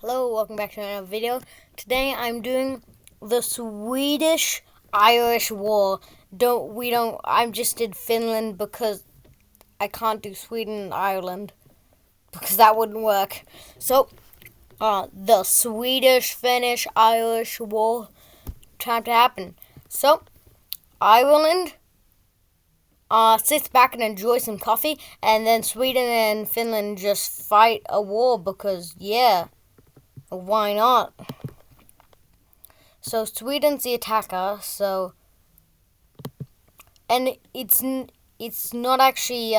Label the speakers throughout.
Speaker 1: Hello, welcome back to another video. Today I'm doing the Swedish-Irish War. I just did Finland because I can't do Sweden and Ireland because that wouldn't work. So, the Swedish-Finnish-Irish War time to happen. So, Ireland sits back and enjoys some coffee, and then Sweden and Finland just fight a war because, yeah. Why not? So Sweden's the attacker. And it's not actually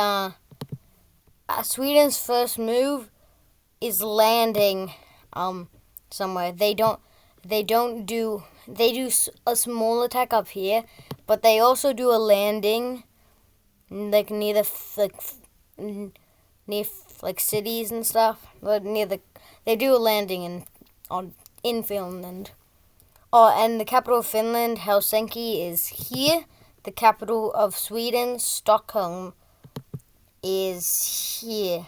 Speaker 1: Sweden's first move is landing somewhere. They do a small attack up here, but they also do a landing like near cities and stuff, but they do a landing in Finland. Oh, and the capital of Finland, Helsinki, is here. The capital of Sweden, Stockholm, is here.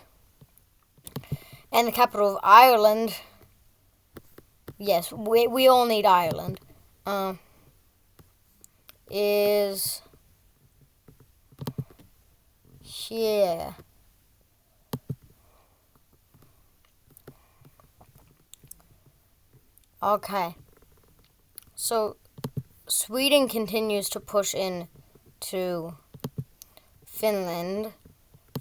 Speaker 1: And the capital of Ireland, yes, we all need Ireland, is here. Okay, so Sweden continues to push in to Finland.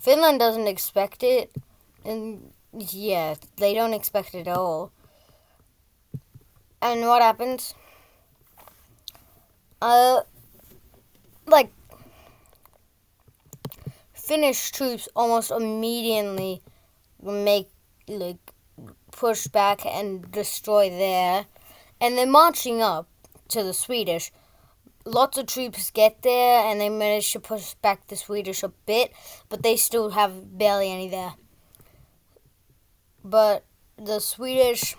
Speaker 1: Finland doesn't expect it, and yeah, they don't expect it at all. And what happens? Finnish troops almost immediately push back and destroy there. And they're marching up to the Swedish. Lots of troops get there and they manage to push back the Swedish a bit, but they still have barely any there. But the Swedish,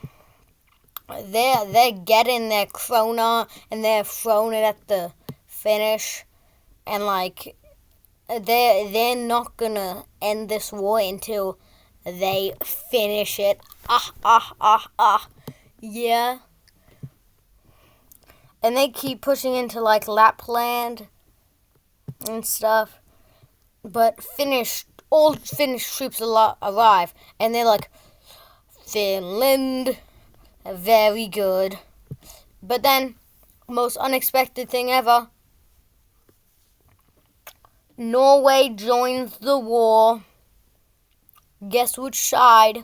Speaker 1: they're getting their krona and they're throwing it at the Finnish, and they're not gonna end this war until they finish it. Yeah. And they keep pushing into Lapland and stuff. But all Finnish troops arrive, and they're like, Finland, very good. But then, most unexpected thing ever, Norway joins the war. Guess which side?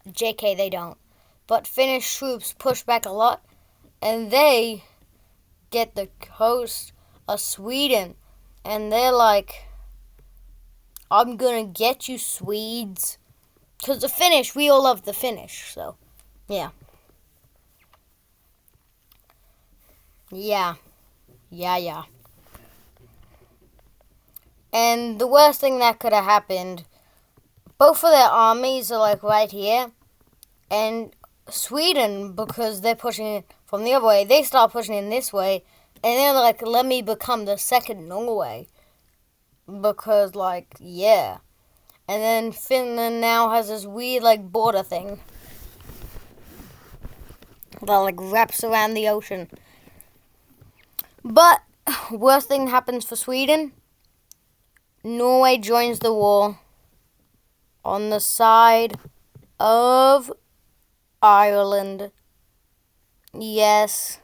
Speaker 1: JK, they don't. But Finnish troops push back a lot, and they get the coast of Sweden. And they're like, I'm gonna get you, Swedes. Because the Finnish, we all love the Finnish, so, yeah. Yeah. And the worst thing that could have happened, both of their armies are right here, and Sweden, because they're pushing it from the other way, they start pushing in this way, and they're like, let me become the second Norway. Because, yeah. And then Finland now has this weird, border thing that, wraps around the ocean. But, worst thing happens for Sweden. Norway joins the war on the side of Ireland. Yes,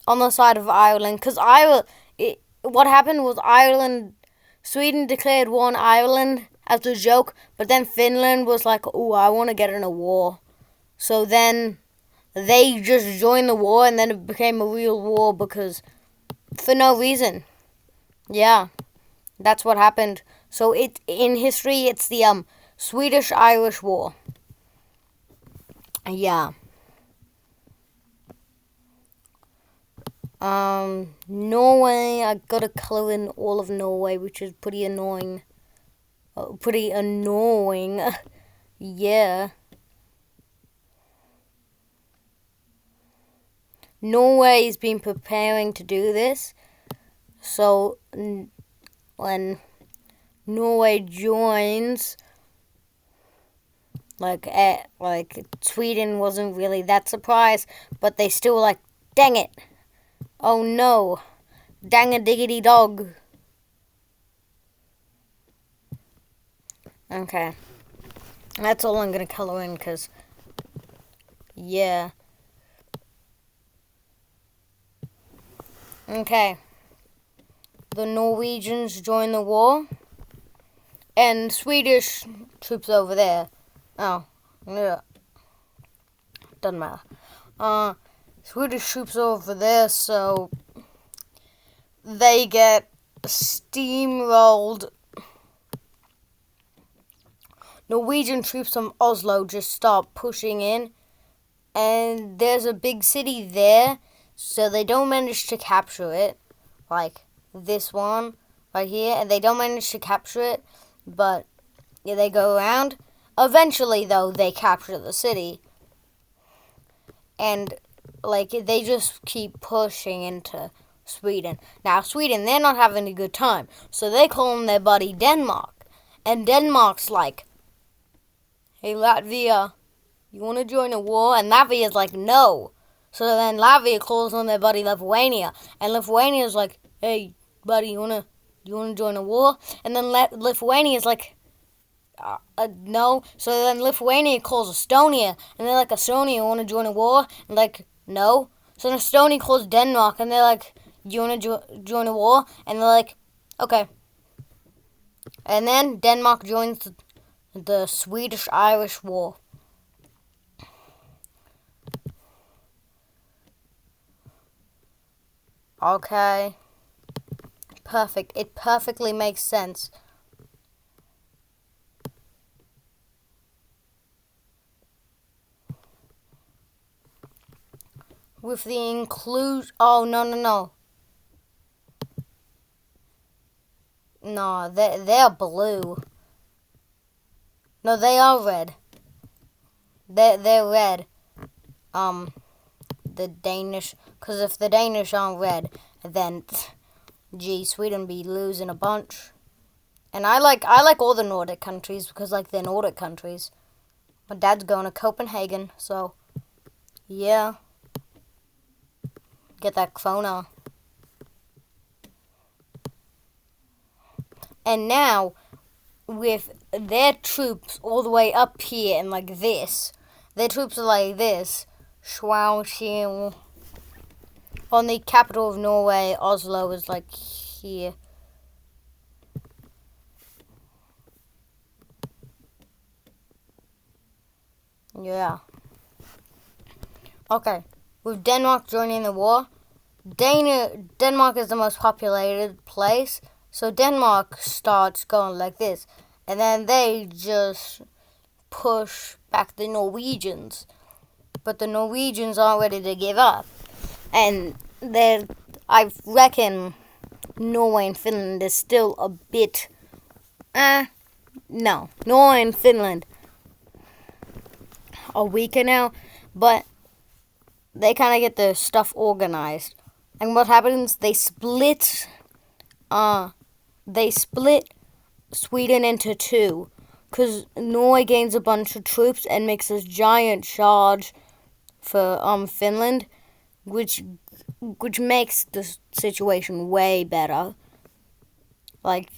Speaker 1: on the side of Ireland. Because what happened was Sweden declared war on Ireland as a joke, but then Finland was like, ooh, I want to get in a war. So then they just joined the war, and then it became a real war because, for no reason. Yeah, that's what happened. So in history, it's the Swedish-Irish War. Yeah. Norway, I gotta color in all of Norway, which is pretty annoying. Yeah. Norway's been preparing to do this. So when Norway joins, Like Sweden wasn't really that surprised, but they still were like, dang it. Oh no. Dang a diggity dog. Okay. That's all I'm going to color in because, yeah. Okay. The Norwegians join the war. And Swedish troops over there. Oh, yeah. Doesn't matter. Swedish troops over there, so they get steamrolled. Norwegian troops from Oslo just start pushing in, and there's a big city there, so they don't manage to capture it, like this one right here, and they don't manage to capture it, but yeah, they go around. Eventually, though, they capture the city, and like they just keep pushing into Sweden. Now, Sweden, they're not having a good time, so they call in their buddy Denmark, and Denmark's like, hey, Latvia, you want to join a war? And Latvia's like, no. So then Latvia calls on their buddy Lithuania. And Lithuania's like, hey, buddy, you want to join a war? And then Lithuania's like, no. So then Lithuania calls Estonia. And they're like, Estonia, you want to join a war? And like, no. So then Estonia calls Denmark. And they're like, you want to join a war? And they're like, okay. And then Denmark joins the Swedish-Irish War. Okay. Perfect. It perfectly makes sense. With the inclusion... Oh, no. No, they're blue. No, they are red. They're red. The Danish, because if the Danish aren't red, then, gee, Sweden be losing a bunch. And I like all the Nordic countries because like they're Nordic countries. My dad's going to Copenhagen, so yeah, get that krona. And now, with their troops all the way up here and like this, their troops are like this. Schwausching. On the capital of Norway, Oslo is like here. Yeah. Okay. With Denmark joining the war, Denmark is the most populated place, so Denmark starts going like this, and then they just push back the Norwegians. But the Norwegians aren't ready to give up. And I reckon Norway and Finland is still a bit... no. Norway and Finland are weaker now, but they kind of get their stuff organized. And what happens, they split Sweden into two. Because Norway gains a bunch of troops and makes this giant charge for Finland, which makes the situation way better. Like,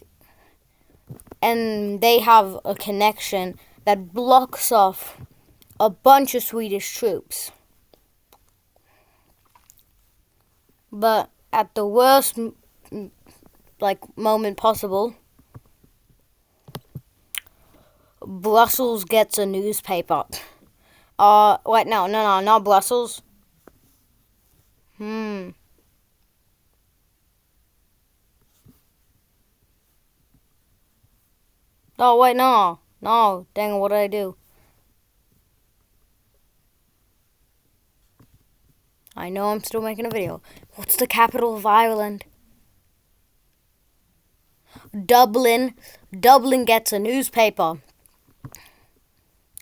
Speaker 1: and they have a connection that blocks off a bunch of Swedish troops. But at the worst moment possible, Brussels gets a newspaper. Wait, no, not Brussels. Oh, wait, no. Dang it, what did I do? I know I'm still making a video. What's the capital of Ireland? Dublin. Dublin gets a newspaper.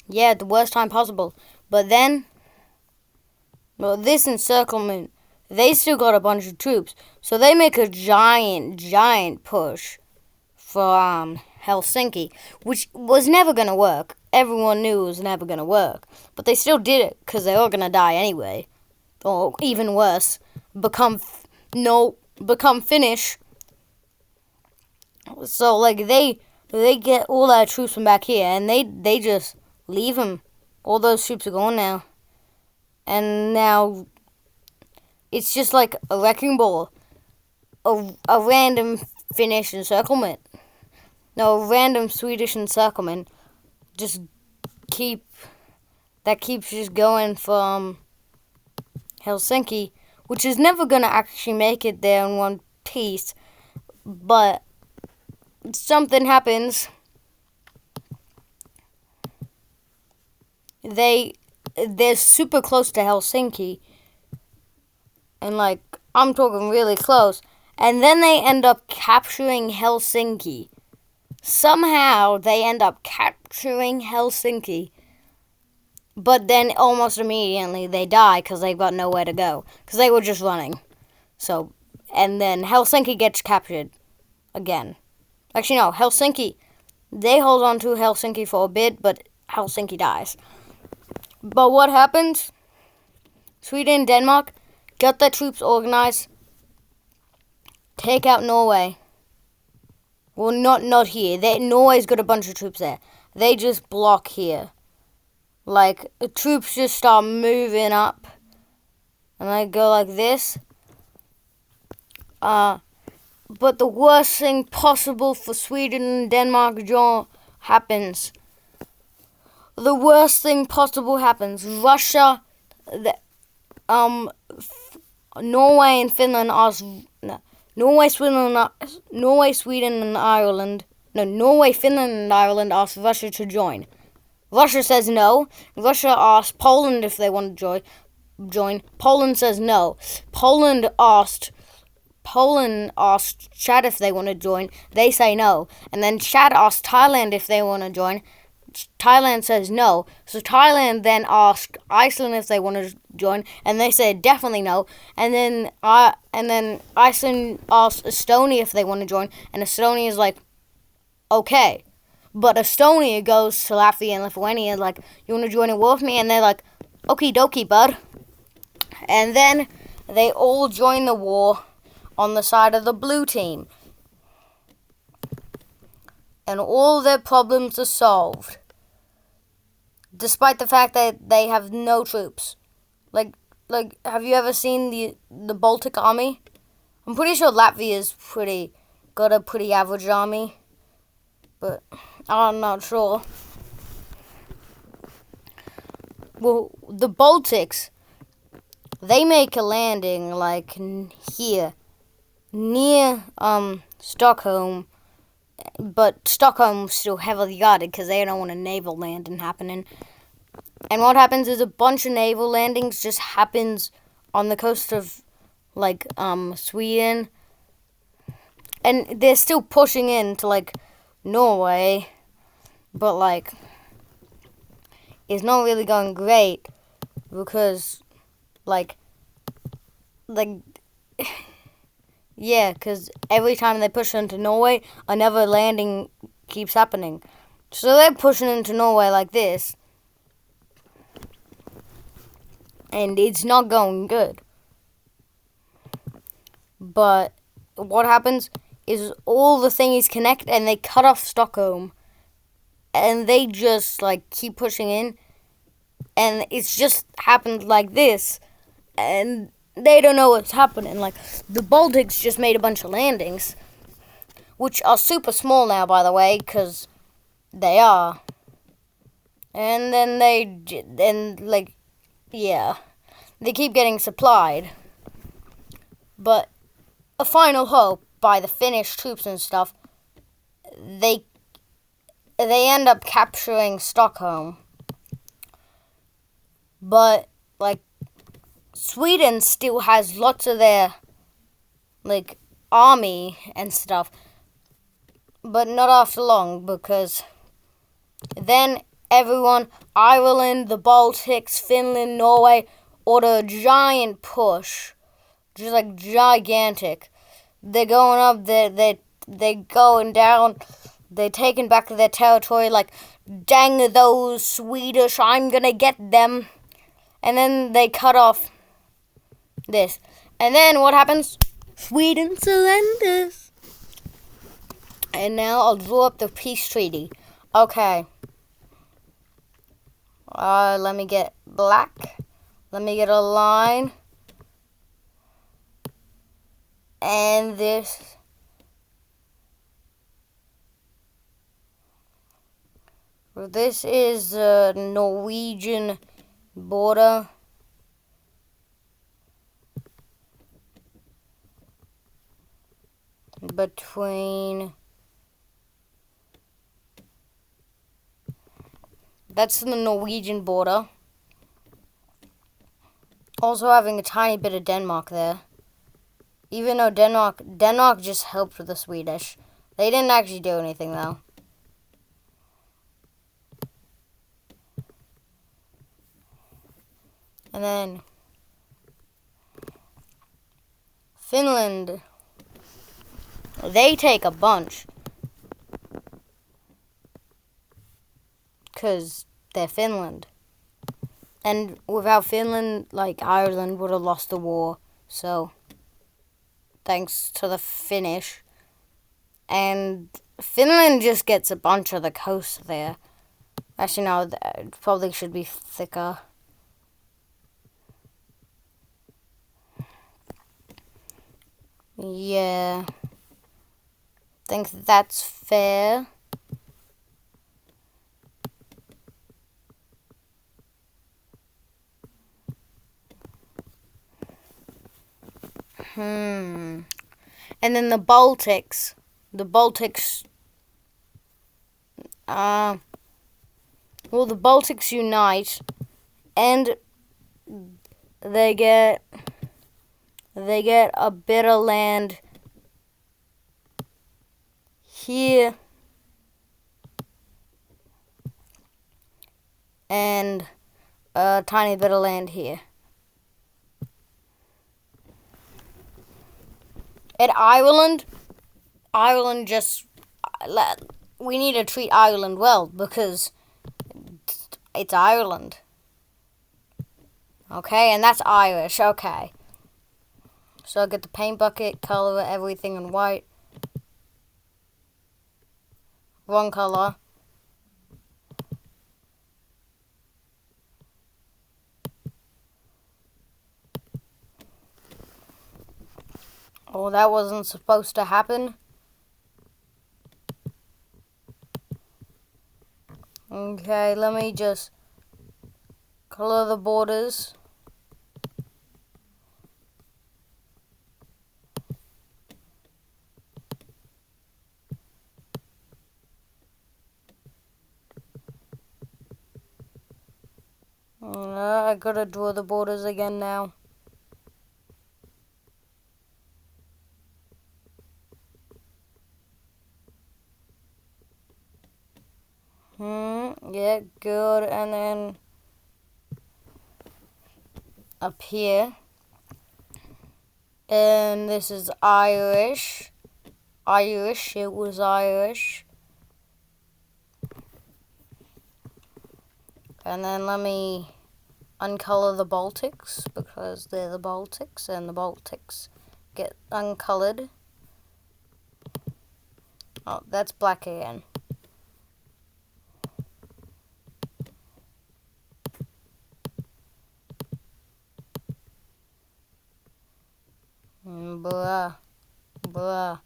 Speaker 1: Yeah, at the worst time possible. But then, well, this encirclement, they still got a bunch of troops. So they make a giant push for Helsinki, which was never going to work. Everyone knew it was never going to work. But they still did it because they were going to die anyway. Or even worse, become Finnish. So, like, they get all their troops from back here, and they just leave them. All those troops are gone now. And now it's just like a wrecking ball. A random Finnish encirclement. No, a random Swedish encirclement just keeps just going from Helsinki, which is never going to actually make it there in one piece. But something happens. They're super close to Helsinki. And, like, I'm talking really close. And then they end up capturing Helsinki. Somehow they end up capturing Helsinki. But then almost immediately they die because they've got nowhere to go. Because they were just running. So, and then Helsinki gets captured again. Actually, no, Helsinki. They hold on to Helsinki for a bit, but Helsinki dies. But what happens? Sweden and Denmark get their troops organized, take out Norway. Well, not here. Norway's got a bunch of troops there. They just block here. Like, the troops just start moving up. And they go like this. But the worst thing possible for Sweden and Denmark happens. The worst thing possible happens. Russia, Norway and Finland Norway, Sweden and Ireland. No, Norway, Finland and Ireland ask Russia to join. Russia says no. Russia asks Poland if they want to join. Poland says no. Poland asked Chad if they want to join. They say no. And then Chad asked Thailand if they want to join. Thailand says no. So Thailand then asked Iceland if they want to join, and they said definitely no. And then Iceland asked Estonia if they want to join, and Estonia is like, okay. But Estonia goes to Latvia and Lithuania like, you want to join a war with me? And they're like, okie dokie, bud. And then they all join the war on the side of the blue team. And all their problems are solved. Despite the fact that they have no troops. Like, have you ever seen the Baltic army? I'm pretty sure Latvia's got a pretty average army. But I'm not sure. Well, the Baltics, they make a landing like here, near Stockholm. But Stockholm's still heavily guarded because they don't want a naval landing happening. And what happens is a bunch of naval landings just happens on the coast of, like, Sweden. And they're still pushing into, like, Norway. But, like, it's not really going great because, like, yeah, because every time they push into Norway, another landing keeps happening. So they're pushing into Norway like this. And it's not going good. But what happens is all the thingies connect and they cut off Stockholm. And they just, like, keep pushing in. And it's just happened like this. And they don't know what's happening. Like, the Baltics just made a bunch of landings, which are super small now, by the way, because they are. And then they keep getting supplied. But a final hope by the Finnish troops and stuff, they end up capturing Stockholm. But, like, Sweden still has lots of their, like, army and stuff. But not after long, because then everyone, Ireland, the Baltics, Finland, Norway, order a giant push. Just, like, gigantic. They're going up, they're going down. They're taking back their territory like, dang those Swedish, I'm gonna get them. And then they cut off this. And then what happens? Sweden surrenders. And now I'll draw up the peace treaty. Okay. Let me get black. Let me get a line. And this. This is the Norwegian border. Between. That's the Norwegian border. Also having a tiny bit of Denmark there. Even though Denmark just helped with the Swedish. They didn't actually do anything though. And then Finland. They take a bunch. Because they're Finland. And without Finland, like, Ireland would have lost the war. So, thanks to the Finnish. And Finland just gets a bunch of the coast there. Actually, no, it probably should be thicker. Yeah. Think that's fair. And then the Baltics. Well, the Baltics unite, and they get a bit of land here, and a tiny bit of land here. At Ireland just, we need to treat Ireland well because it's Ireland. Okay, and that's Irish, okay. So I'll get the paint bucket, color everything in white. Wrong color. Oh, that wasn't supposed to happen. Okay, let me just color the borders. I gotta draw the borders again now. Yeah, good. And then up here. And this is Irish. It was Irish. And then let me uncolor the Baltics because they're the Baltics and the Baltics get uncolored. Oh, that's black again. Blah, blah,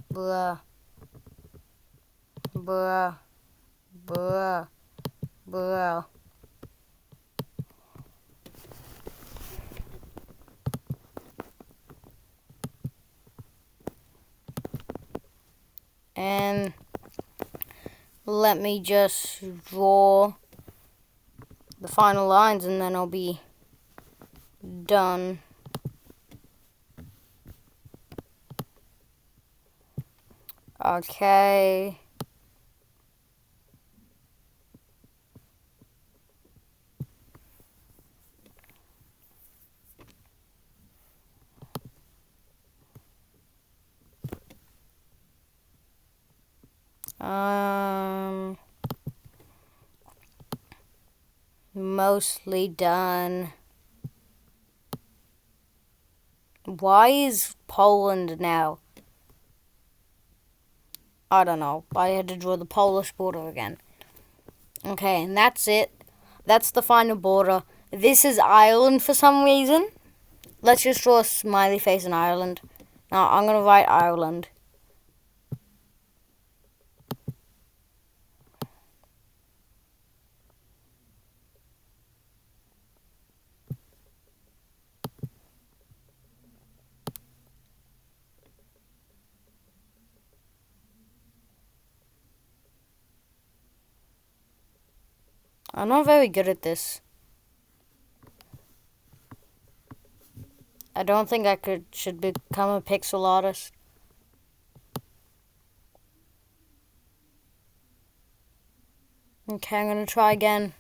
Speaker 1: blah, blah, blah, blah. And let me just draw the final lines and then I'll be done. Okay. Mostly done. Why is Poland now? I don't know. I had to draw the Polish border again. Okay, and that's it. That's the final border. This is Ireland for some reason. Let's just draw a smiley face in Ireland. Now, I'm going to write Ireland. I'm not very good at this. I don't think I should become a pixel artist. Okay, I'm going to try again.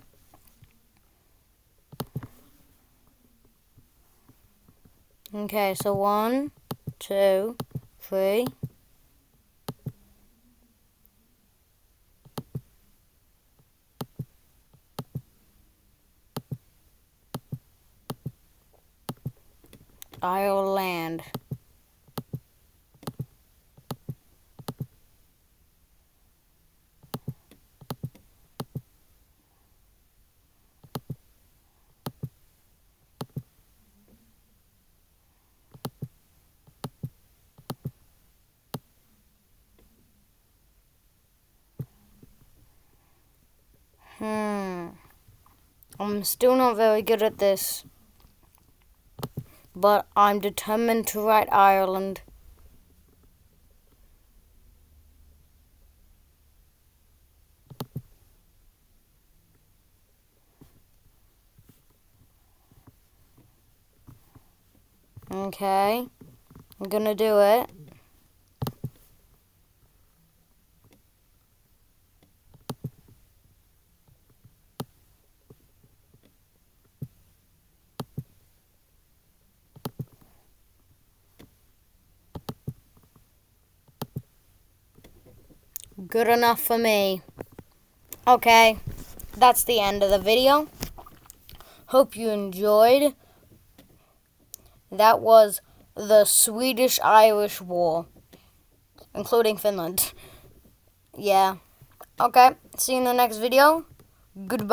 Speaker 1: Okay, so 1, 2, 3. Ireland. I'm still not very good at this, but I'm determined to write Ireland. Okay, I'm gonna do it. Good enough for me. Okay, that's the end of the video. Hope you enjoyed. That was the Swedish-Irish War, including Finland. Yeah. Okay, see you in the next video. Goodbye.